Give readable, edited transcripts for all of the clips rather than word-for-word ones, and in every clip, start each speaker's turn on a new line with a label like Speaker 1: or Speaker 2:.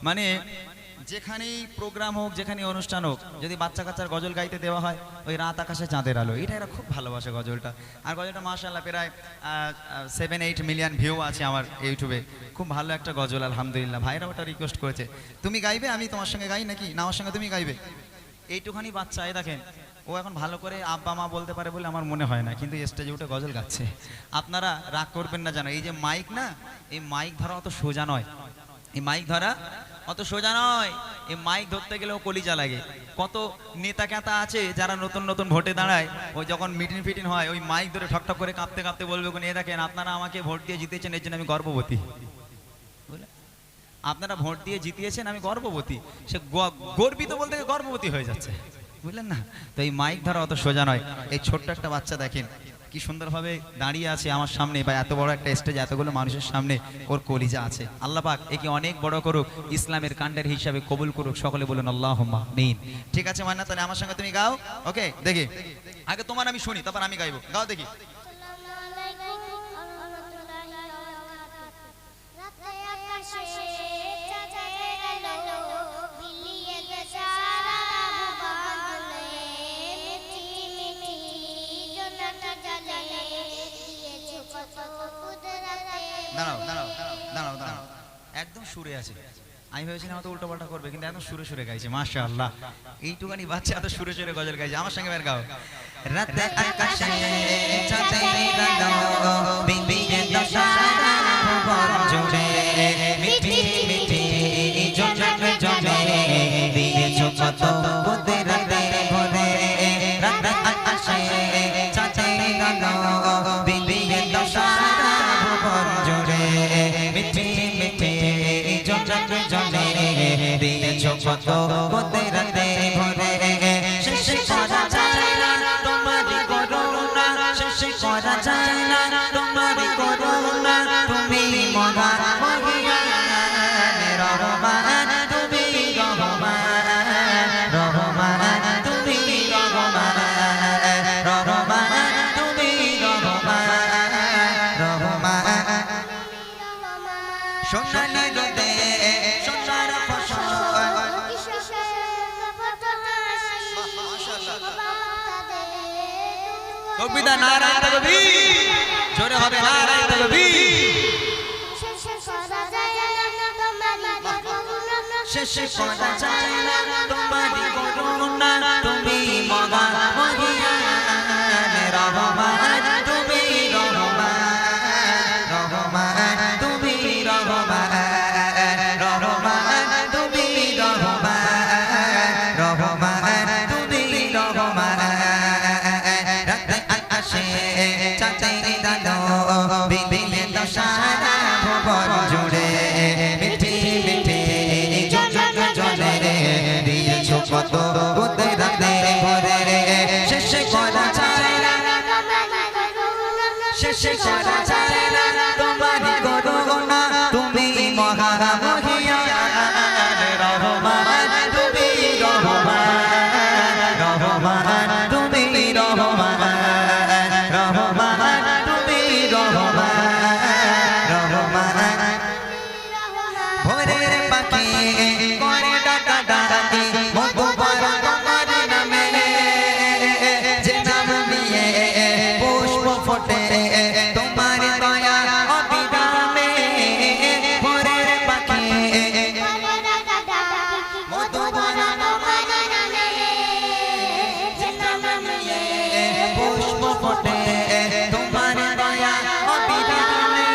Speaker 1: মানে যেখানেই প্রোগ্রাম হোক, যেখানে অনুষ্ঠান হোক, যদি বাচ্চা কাচ্চার গজল গাইতে দেওয়া হয়, ওই রাত আকাশে চাঁদের আলো, এটা এরা খুব ভালোবাসে গজলটা। আর গজলটা মাশাআল্লাহ প্রায় 7-8 মিলিয়ন ভিউ আছে আমার ইউটিউবে। খুব ভালো একটা গজল, আলহামদুলিল্লাহ। ভাইরা ওটা রিকোয়েস্ট করেছে, তুমি গাইবে, আমি তোমার সঙ্গে গাই নাকি, না আমার সঙ্গে তুমি গাইবে। এইটুখানি বাচ্চা, এই দেখেন, ও এখন ভালো করে আব্বা মা বলতে পারে বলে আমার মনে হয় না, কিন্তু স্টেজে উঠে গজল গাচ্ছে। আপনারা রাগ করবেন না জানো, এই যে মাইক না, এই মাইক ধরা অত সোজা নয়, এই মাইক ধরা অত সোজা নয়। এই মাইক ধরতে গেলেও কলিজা লাগে। কত নেতা কেতা আছে যারা নতুন নতুন ভোটে দাঁড়ায়, ওই যখন মিটিং ফিটিং হয়, ওই মাইক ধরে ঠকঠক করে কাঁপতে কাঁপতে বলবে, কোন এ দেখেন আপনারা আমাকে ভোট দিয়ে জিতেছেন, এর জন্য আমি গর্ববতী। আপনারা ভোট দিয়ে জিতিয়েছেন, আমি গর্ববতী। সে গর্বিত বলতে গর্ভবতী হয়ে যাচ্ছে, বুঝলেন না? তো এই মাইক ধরা অত সোজা নয়। এই ছোট্ট একটা বাচ্চা দেখেন কি সুন্দরভাবে দাঁড়িয়ে আছে আমার সামনে, বা এত বড় একটা স্টেজে এতগুলো মানুষের সামনে ওর কলিজা আছে। আল্লাহ পাক একে অনেক বড় করুক, ইসলামের কাণ্ডের হিসাবে কবুল করুক। সকলে বলুন আল্লাহুম্মা আমিন। ঠিক আছে মান্না, তাহলে আমার সঙ্গে তুমি গাও। ওকে, দেখি আগে তোমার আমি শুনি, তারপর আমি গাইবো। গাও দেখি। দাঁড়াও দাঁড়াও দাঁড়াও দাঁড়াও, একদম সুরে আছে। আমি ভেবেছিলাম হয়তো উল্টো পাল্টা করবে, কিন্তু একদম সুরে সুরে গাইছে। মাশাআল্লাহ, এইটুখানি বাচ্চা এত সুরে সুরে গজল গাইছে। আমার সঙ্গে বের গাও। রাতে আকাশে চাঁদের আলো বিলিয়ে দশারা ভুবন জুড়ে, মিঠি মিঠি জলে জলে দিয়েছো কত কুদরতে ভরে। রাতে আকাশে চাঁদের আলো বিলিয়ে দশারা ভুবন জুড়ে, মিঠি মিঠি জলে জলে দিয়েছো কত কুদরতে ভরে। শেষ করা যায় না তোমারই করুণা, শেষ করা যায় না তোমারই করুণা। তুমি মহান মহিয়ান রহমান, তুমি রহমান রহমান, তুমি রহমান রহমান, তুমি রহমান রহমান। সোনালি রোদে সোনার ফসল, কবিতা নারায়ণ তাকবীর, জোরে হবে নারায়ণ তাকবীর। শেষ করা যায় না তোমারই করুণা, তুমি মহান মহিয়ান রহমান, তুমি রহমান রহমান, তুমি রহমান রহমান, তুমি রহমান রহমান, তুমি রহমান। রাতে আকাশে চাঁদের আলো বিলিয়ে দশারা ভুবন জুড়ে, মিঠি মিঠি জলে জলে দিয়েছো কত কুদরতে ভরে। শেষ করা যায় না, শেষ করা যায় না তোমারই করুণা, তুমি মহান মহিয়ান রহমান, তুমি রহমান রহমান, তুমি রহমান রহমান, তুমি রহমান রহমান। ভোরের পাখি করে ডাকা ডাকি মধুবর তোমার নামে, যে নাম নিয়ে পুষ্প ফোটে তোমার দয়া অবিরামে। ভোরের পাখি মধুবর তোমার নামে, যে নাম নিয়ে পুষ্প ফোটে তোমার দয়া অবিরামে।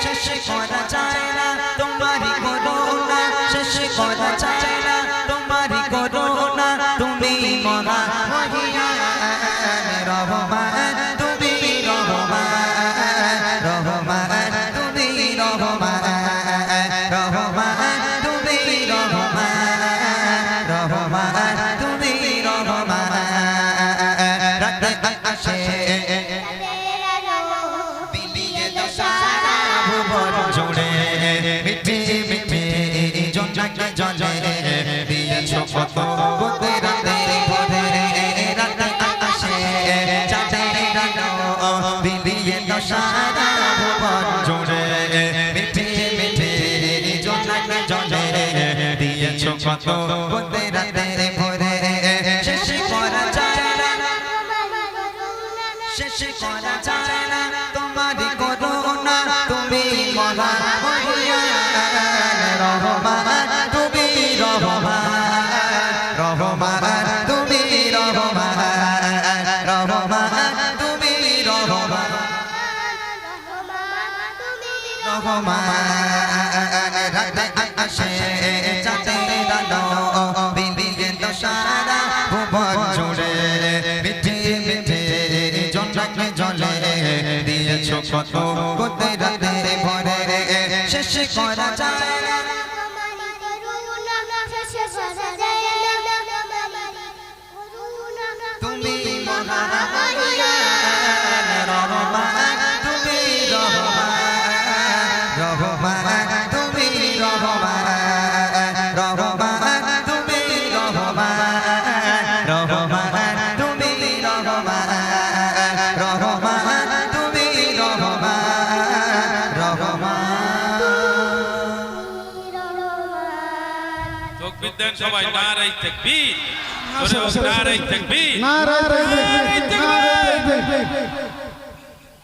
Speaker 1: শেষ করা যায় না তোমারই করুণা, শেষ করা যায় না তোমারই করুণা। তুমি মহান মহিয়ান রহমান, তুমি রহমান রহমান, তুমি রহমান রহমান, তুমি রহমান রহমান, তুমি রহমান। রাতে আকাশে বিলিয়ে দশারা ভুবন জুড়ে, মিঠি মিঠি জলে জলে দিয়েছো কত কুদরতে ভরে। রাতে আকাশে চাঁদের আলো বিলিয়ে দশারা ভুবন জুড়ে, মিঠি মিঠি জলে জলে দিয়েছো কত কুদরতে ভরে শেষ করা যায় না শেষ করা যায় না তোমারই করুণা তুমি মহান রহমান তুমি রহমান রহমান তুমি রহমান রহমান তুমি রহমান রহমান রাতে আকাশে চাঁদের আলো বিলিয়ে দশারা ভুবন জুড়ে মিঠে মিঠে জলে জলে দিয়েছো কত কুদরতে ভরে শেষ করা যায় না তুমি মহান রহমান তুমি রহমান রহমান তুমি রহমান রহমান তুমি রহমান রহমান তুমি রহমান রহমান তুমি রহমান রহমান
Speaker 2: তাকবীর দেন সবাই নারায়ে তাকবীর নারায়ে তাকবীর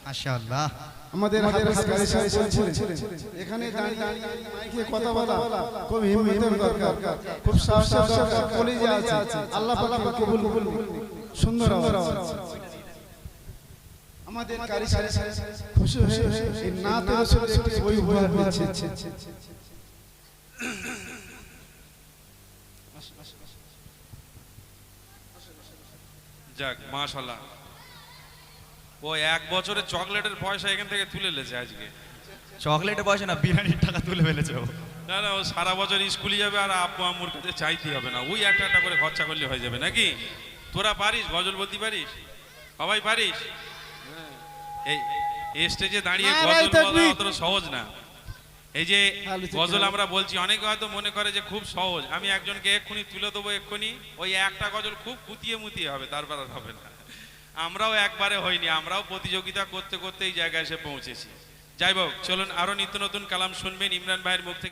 Speaker 1: মাশাআল্লাহ
Speaker 3: আমাদের হাফেজ কারি সাহেব বলছিলেন এখানে দাঁড়িয়ে মাইকে কথা বলা খুব হিম্মতের দরকার খুব সাহসের দরকার কলিজা আছে আল্লাহ পাক কবুল করুন সুন্দর আওয়াজ আমাদের কারি সাহেব খুশি হয়ে এই নাতে রাসূলের একটি বই উপহার দিচ্ছে
Speaker 2: যাক মাশাআল্লাহ ও এক বছরের চকলেটের পয়সা এখান থেকে তুলে লেছে আজকে
Speaker 1: চকলেটের পয়সা না বিরিয়ানির টাকা তুলে ফেলেছে ও
Speaker 2: না না ও সারা বছর স্কুলে যাবে আর আব্বু আম্মুর কাছে চাইতে হবে না ওই একটা একটা করে খরচা করলে হয়ে যাবে নাকি তোরা পারিস গজল বলতে পারিস সবাই পারিস এই স্টেজে দাঁড়িয়ে গজল বলা অতটা সহজ না এই যে গজল আমরা বলছি অনেকে হয়তো মনে করে যে খুব সহজ আমি একজনকে এক্ষুনি তুলে দেবো এক্ষুনি ওই একটা গজল খুব কুতিয়ে মুতিয়ে হবে তারপর আর হবে না আমরাও একবারে হইনি আমরাও প্রতিযোগিতা করতে করতে এই জায়গায় এসে পৌঁছেছি যাই হোক চলুন আরো নিত্য নতুন কালাম শুনবেন ইমরান ভাইয়ের মুখ থেকে